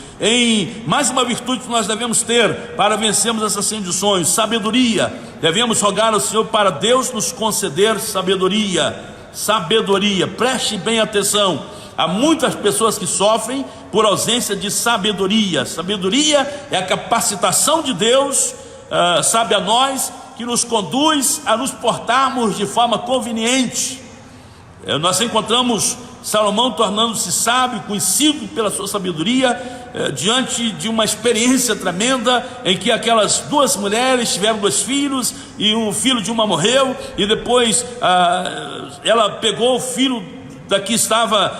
Mais uma virtude que nós devemos ter para vencermos assassinos de sonhos: sabedoria. Devemos rogar ao Senhor para Deus nos conceder sabedoria. Preste bem atenção. Há muitas pessoas que sofrem por ausência de sabedoria. Sabedoria é a capacitação de Deus, a nós, que nos conduz a nos portarmos de forma conveniente. Nós encontramos Salomão tornando-se sábio, conhecido pela sua sabedoria, diante de uma experiência tremenda, em que aquelas duas mulheres tiveram 2 filhos, e um filho de uma morreu, e depois ela pegou o filho do que estava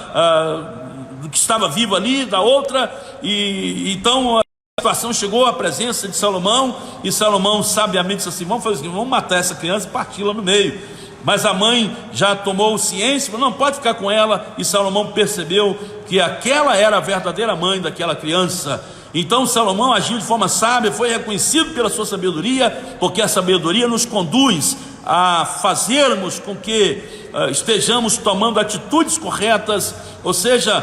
vivo ali, da outra, e então a situação chegou à presença de Salomão, e Salomão sabiamente disse assim: vamos matar essa criança e parti-la no meio. Mas a mãe já tomou ciência, não pode ficar com ela, e Salomão percebeu que aquela era a verdadeira mãe daquela criança. Então Salomão agiu de forma sábia, foi reconhecido pela sua sabedoria, porque a sabedoria nos conduz a fazermos com que estejamos tomando atitudes corretas, ou seja,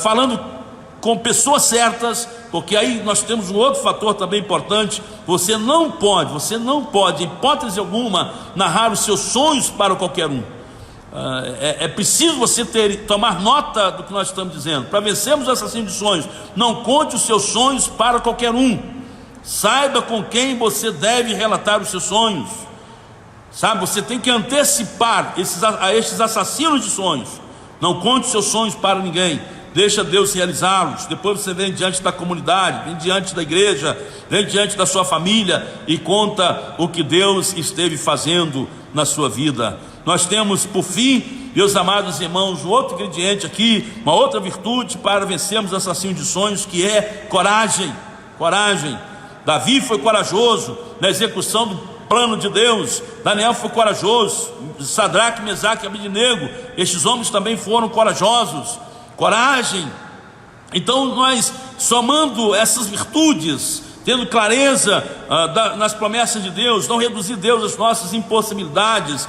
falando com pessoas certas, porque aí nós temos um outro fator também importante: você não pode, em hipótese alguma, narrar os seus sonhos para qualquer um. É preciso você tomar nota do que nós estamos dizendo. Para vencermos o assassino de sonhos, não conte os seus sonhos para qualquer um. Saiba com quem você deve relatar os seus sonhos. Você tem que antecipar a estes assassinos de sonhos. Não conte os seus sonhos para ninguém. Deixa Deus realizá-los. Depois você vem diante da comunidade, vem diante da igreja, vem diante da sua família e conta o que Deus esteve fazendo na sua vida. Nós temos, por fim, meus amados irmãos, um outro ingrediente aqui, uma outra virtude para vencermos assassinos de sonhos, que é coragem. Davi foi corajoso na execução do plano de Deus. Daniel foi corajoso. Sadraque, Mesaque e Abednego, estes homens também foram corajosos. Coragem. Então nós, somando essas virtudes, tendo clareza nas promessas de Deus, não reduzir Deus às nossas impossibilidades,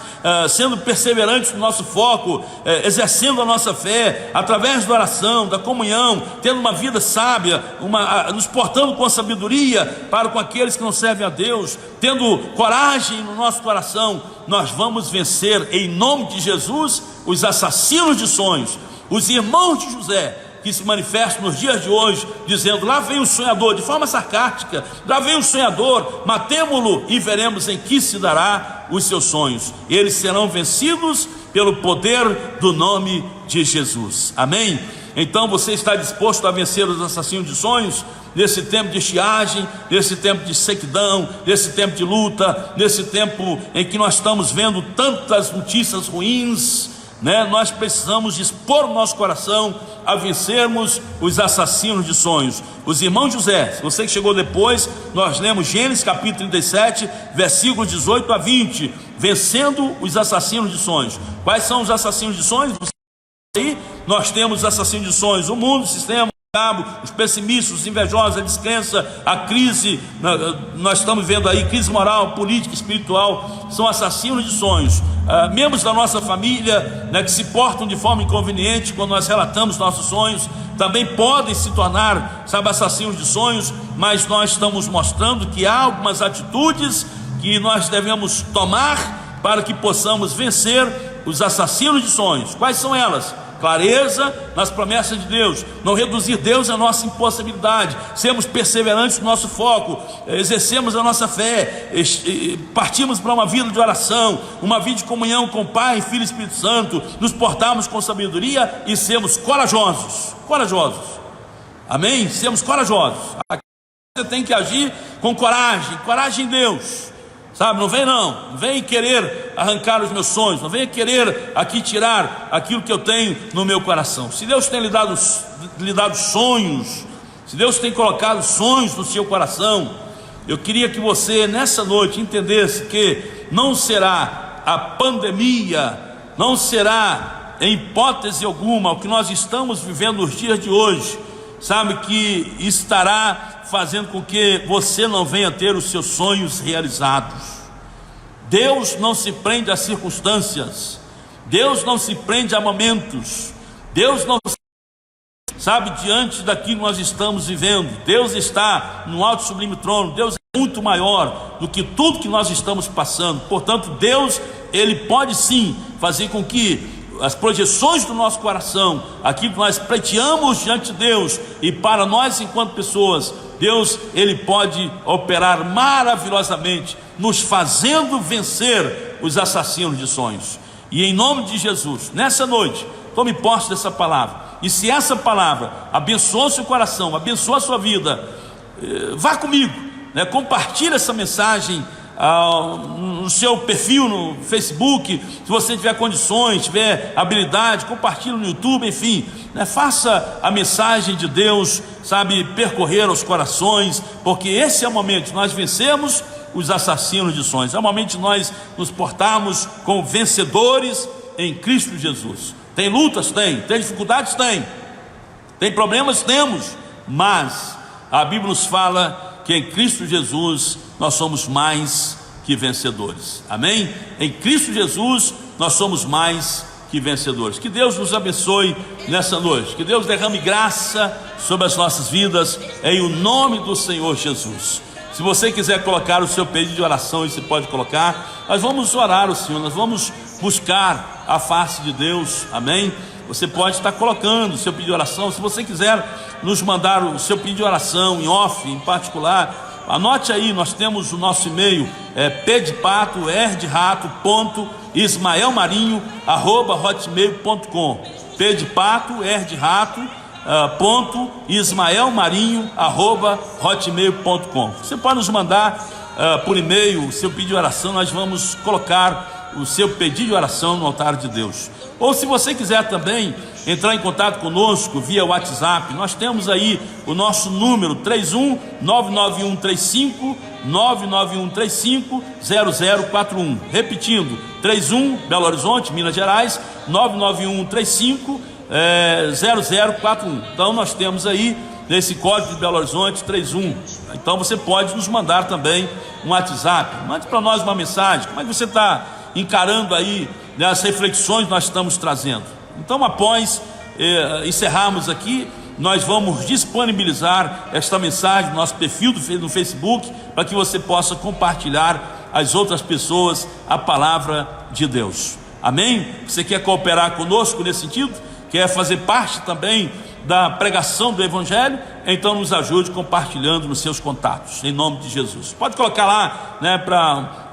sendo perseverantes no nosso foco, exercendo a nossa fé através da oração, da comunhão, tendo uma vida sábia, nos portando com sabedoria para com aqueles que não servem a Deus, tendo coragem no nosso coração, nós vamos vencer em nome de Jesus os assassinos de sonhos. Os irmãos de José, que se manifestam nos dias de hoje, dizendo: lá vem o sonhador, de forma sarcástica, lá vem o sonhador, matemo-lo e veremos em que se dará os seus sonhos. Eles serão vencidos pelo poder do nome de Jesus. Amém? Então você está disposto a vencer os assassinos de sonhos? Nesse tempo de estiagem, nesse tempo de sequidão, nesse tempo de luta, nesse tempo em que nós estamos vendo tantas notícias ruins, nós precisamos dispor o nosso coração a vencermos os assassinos de sonhos. Os irmãos José, se você que chegou depois, nós lemos Gênesis capítulo 37, versículos 18 a 20, vencendo os assassinos de sonhos. Quais são os assassinos de sonhos? Aí nós temos os assassinos de sonhos: o mundo, o sistema, os pessimistas, os invejosos, a descrença, a crise. Nós estamos vendo aí crise moral, política, espiritual. São assassinos de sonhos. Membros da nossa família, que se portam de forma inconveniente quando nós relatamos nossos sonhos, também podem se tornar, assassinos de sonhos. Mas nós estamos mostrando que há algumas atitudes que nós devemos tomar para que possamos vencer os assassinos de sonhos. Quais são elas? Clareza nas promessas de Deus, não reduzir Deus à nossa impossibilidade, sermos perseverantes no nosso foco, exercemos a nossa fé, partimos para uma vida de oração, uma vida de comunhão com o Pai, Filho e Espírito Santo, nos portarmos com sabedoria e sermos corajosos. Amém? Sermos corajosos. Você tem que agir com coragem em Deus. Não vem querer arrancar os meus sonhos, não vem querer aqui tirar aquilo que eu tenho no meu coração. Se Deus tem lhe dado sonhos, se Deus tem colocado sonhos no seu coração, eu queria que você nessa noite entendesse que não será a pandemia, não será em hipótese alguma o que nós estamos vivendo nos dias de hoje, que estará fazendo com que você não venha ter os seus sonhos realizados. Deus não se prende a circunstâncias, Deus não se prende a momentos, Deus não diante daquilo que nós estamos vivendo. Deus está no alto e sublime trono, Deus é muito maior do que tudo que nós estamos passando. Portanto, Deus, Ele pode sim fazer com que as projeções do nosso coração, aquilo que nós pleiteamos diante de Deus, e para nós enquanto pessoas, Deus, Ele pode operar maravilhosamente, nos fazendo vencer os assassinos de sonhos. E em nome de Jesus, nessa noite, tome posse dessa palavra, e se essa palavra abençoa o seu coração, abençoa a sua vida, vá comigo, compartilhe essa mensagem no seu perfil no Facebook. Se você tiver condições, tiver habilidade, compartilhe no YouTube, enfim, faça a mensagem de Deus, percorrer os corações, porque esse é o momento de nós vencermos os assassinos de sonhos, é o momento de nós nos portarmos como vencedores em Cristo Jesus. Tem lutas? Tem dificuldades? Tem problemas? Temos, mas a Bíblia nos fala que em Cristo Jesus nós somos mais que vencedores. Amém? Em Cristo Jesus nós somos mais que vencedores. Que Deus nos abençoe nessa noite, que Deus derrame graça sobre as nossas vidas, em o nome do Senhor Jesus. Se você quiser colocar o seu pedido de oração, você pode colocar. Nós vamos orar ao Senhor, nós vamos buscar a face de Deus. Amém? Você pode estar colocando o seu pedido de oração. Se você quiser nos mandar o seu pedido de oração em off, em particular, anote aí, nós temos o nosso e-mail, pdepato.ismaelmarinho@hotmail.com, pdepato.ismaelmarinho@hotmail.com. Você pode nos mandar por e-mail o seu pedido de oração, nós vamos colocar o seu pedido de oração no altar de Deus. Ou se você quiser também entrar em contato conosco via WhatsApp, nós temos aí o nosso número 31-99135-0041, repetindo, 31 Belo Horizonte, Minas Gerais, 99135-0041. Então nós temos aí nesse código de Belo Horizonte 31. Então você pode nos mandar também um WhatsApp, mande para nós uma mensagem, como é que você está encarando aí as reflexões que nós estamos trazendo. Então, após encerrarmos aqui, nós vamos disponibilizar esta mensagem no nosso perfil no Facebook, para que você possa compartilhar às outras pessoas a palavra de Deus. Amém? Você quer cooperar conosco nesse sentido? Quer fazer parte também da pregação do Evangelho, então nos ajude compartilhando nos seus contatos, em nome de Jesus. Pode colocar lá, né, para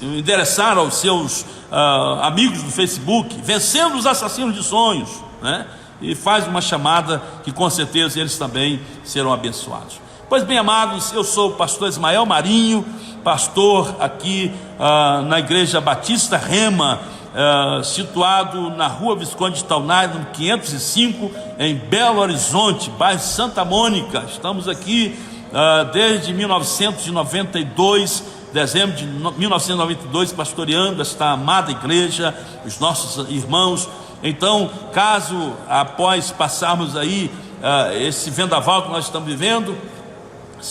endereçar aos seus amigos do Facebook, Vencendo os Assassinos de Sonhos, né? E faz uma chamada que com certeza eles também serão abençoados. Pois bem, amados, eu sou o pastor Ismael Marinho, pastor aqui na Igreja Batista Rema, situado na rua Visconde de Taunay, número 505, em Belo Horizonte, bairro Santa Mônica. Estamos aqui desde 1992, dezembro de 1992, pastoreando esta amada igreja, os nossos irmãos. Então, caso após passarmos aí esse vendaval que nós estamos vivendo,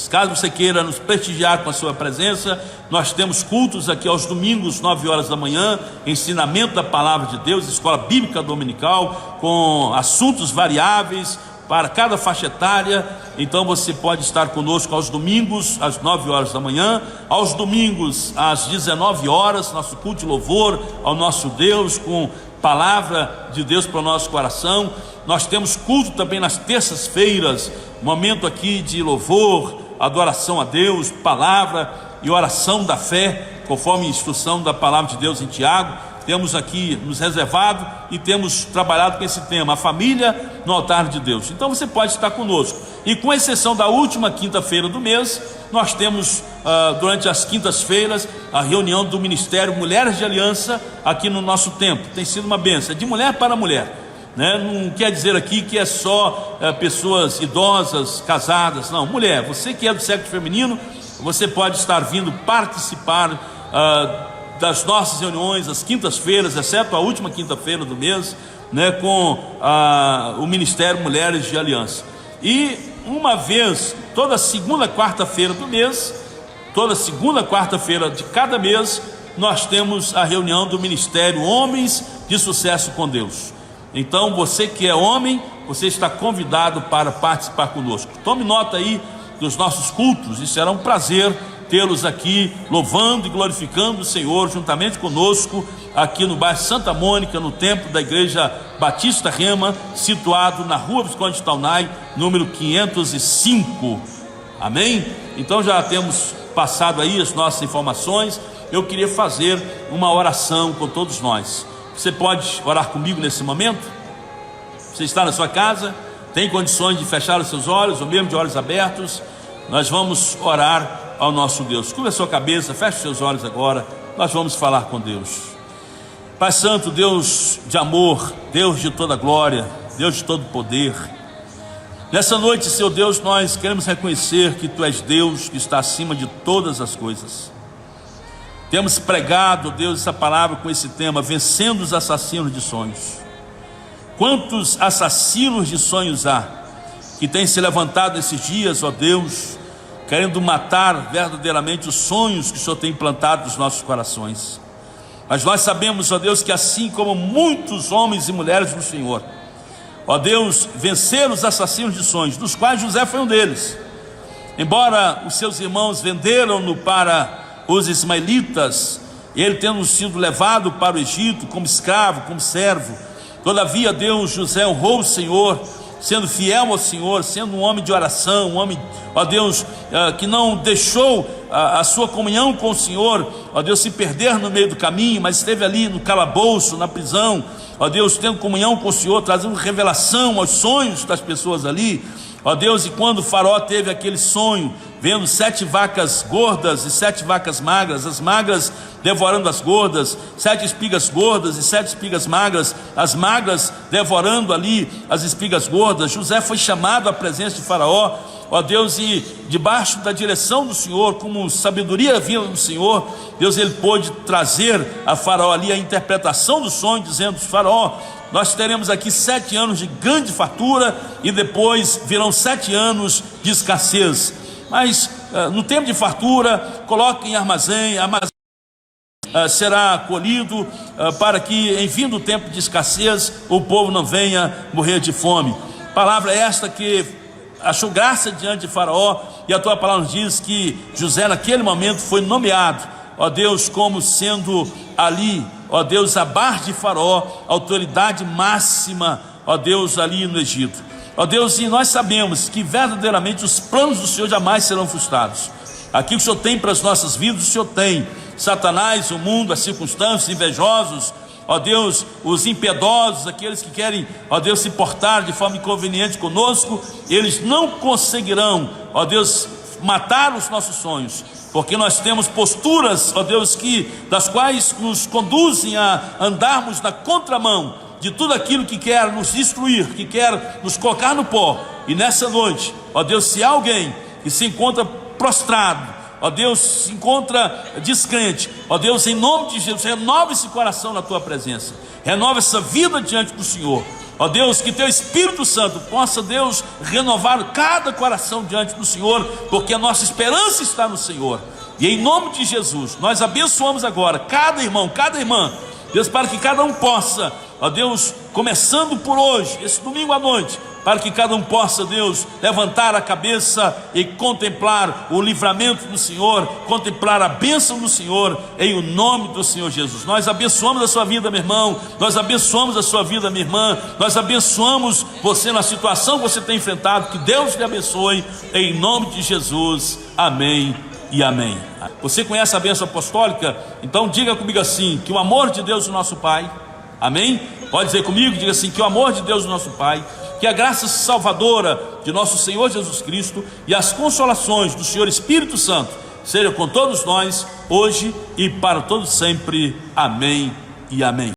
caso você queira nos prestigiar com a sua presença, nós temos cultos aqui aos domingos, 9 horas da manhã, ensinamento da palavra de Deus, escola bíblica dominical, com assuntos variáveis para cada faixa etária. Então você pode estar conosco aos domingos, às 9 horas da manhã, aos domingos, às 19 horas, nosso culto de louvor ao nosso Deus, com palavra de Deus para o nosso coração. Nós temos culto também nas terças-feiras, momento aqui de louvor, adoração a Deus, palavra e oração da fé, conforme a instrução da palavra de Deus em Tiago. Temos aqui nos reservado e temos trabalhado com esse tema, a família no altar de Deus. Então você pode estar conosco. E com exceção da última quinta-feira do mês, nós temos durante as quintas-feiras a reunião do Ministério Mulheres de Aliança aqui no nosso templo. Tem sido uma bênção, de mulher para mulher, né? Não quer dizer aqui que é só pessoas idosas, casadas, não. Mulher, você que é do sexo feminino, você pode estar vindo participar das nossas reuniões às quintas-feiras, exceto a última quinta-feira do mês, né, com o Ministério Mulheres de Aliança. E uma vez, toda segunda quarta-feira do mês, toda segunda quarta-feira de cada mês, nós temos a reunião do Ministério Homens de Sucesso com Deus. Então você que é homem, você está convidado para participar conosco. Tome nota aí dos nossos cultos, e será um prazer tê-los aqui louvando e glorificando o Senhor juntamente conosco aqui no bairro Santa Mônica, no templo da Igreja Batista Rema, situado na rua Visconde de Taunay, número 505. Amém? Então já temos passado aí as nossas informações. Eu queria fazer uma oração com todos nós. Você pode orar comigo nesse momento? Você está na sua casa, tem condições de fechar os seus olhos, ou mesmo de olhos abertos? Nós vamos orar ao nosso Deus. Curva a sua cabeça, feche os seus olhos agora. Nós vamos falar com Deus. Pai Santo, Deus de amor, Deus de toda glória, Deus de todo poder, nessa noite, Senhor Deus, nós queremos reconhecer que Tu és Deus que está acima de todas as coisas. Temos pregado, Deus, essa palavra com esse tema, vencendo os assassinos de sonhos. Quantos assassinos de sonhos há que têm se levantado esses dias, ó Deus, querendo matar verdadeiramente os sonhos que o Senhor tem implantado nos nossos corações. Mas nós sabemos, ó Deus, que assim como muitos homens e mulheres do Senhor, ó Deus, venceram os assassinos de sonhos, dos quais José foi um deles. Embora os seus irmãos venderam-no para os ismaelitas, ele tendo sido levado para o Egito como escravo, como servo, todavia Deus, José honrou o Senhor, sendo fiel ao Senhor, sendo um homem de oração, um homem, ó Deus, que não deixou a sua comunhão com o Senhor, ó Deus, se perder no meio do caminho, mas esteve ali no calabouço, na prisão, ó Deus, tendo comunhão com o Senhor, trazendo revelação aos sonhos das pessoas ali, ó Deus. E quando o Faraó teve aquele sonho, vendo 7 vacas gordas e 7 vacas magras, as magras devorando as gordas, 7 espigas gordas e 7 espigas magras, as magras devorando ali as espigas gordas, José foi chamado à presença de Faraó, ó Deus, e debaixo da direção do Senhor, como sabedoria vinda do Senhor, Deus, ele pôde trazer a Faraó ali a interpretação do sonho, dizendo: Faraó, nós teremos aqui 7 anos de grande fartura e depois virão 7 anos de escassez. Mas no tempo de fartura, coloque em armazém, será colhido, para que em vindo o tempo de escassez o povo não venha morrer de fome. Palavra esta que achou graça diante de Faraó, e a tua palavra nos diz que José naquele momento foi nomeado, ó Deus, como sendo ali, ó Deus, abaixo de Faraó, autoridade máxima, ó Deus, ali no Egito. ó Deus, e nós sabemos que verdadeiramente os planos do Senhor jamais serão frustrados. Aquilo que o Senhor tem para as nossas vidas, o Senhor tem. Satanás, o mundo, as circunstâncias, invejosos, ó Deus, os impiedosos, aqueles que querem, ó Deus, se portar de forma inconveniente conosco, eles não conseguirão, ó Deus, matar os nossos sonhos, porque nós temos posturas, ó Deus, das quais nos conduzem a andarmos na contramão de tudo aquilo que quer nos destruir, que quer nos colocar no pó. E nessa noite, ó Deus, se há alguém que se encontra prostrado, ó Deus, se encontra descrente, ó Deus, em nome de Jesus, renova esse coração na tua presença, renova essa vida diante do Senhor, ó Deus, que teu Espírito Santo possa, Deus, renovar cada coração diante do Senhor, porque a nossa esperança está no Senhor. E em nome de Jesus, nós abençoamos agora cada irmão, cada irmã, Deus, para que cada um possa, ó Deus, começando por hoje, esse domingo à noite, para que cada um possa, Deus, levantar a cabeça e contemplar o livramento do Senhor, contemplar a bênção do Senhor, em o nome do Senhor Jesus. Nós abençoamos a sua vida, meu irmão, nós abençoamos a sua vida, minha irmã, nós abençoamos você na situação que você tem enfrentado. Que Deus lhe abençoe, em nome de Jesus, amém e amém. Você conhece a bênção apostólica? Então diga comigo assim: que o amor de Deus, o nosso Pai, amém? Pode dizer comigo, diga assim: que o amor de Deus, o nosso Pai, que a graça salvadora de nosso Senhor Jesus Cristo e as consolações do Senhor Espírito Santo sejam com todos nós, hoje e para todos sempre, amém e amém.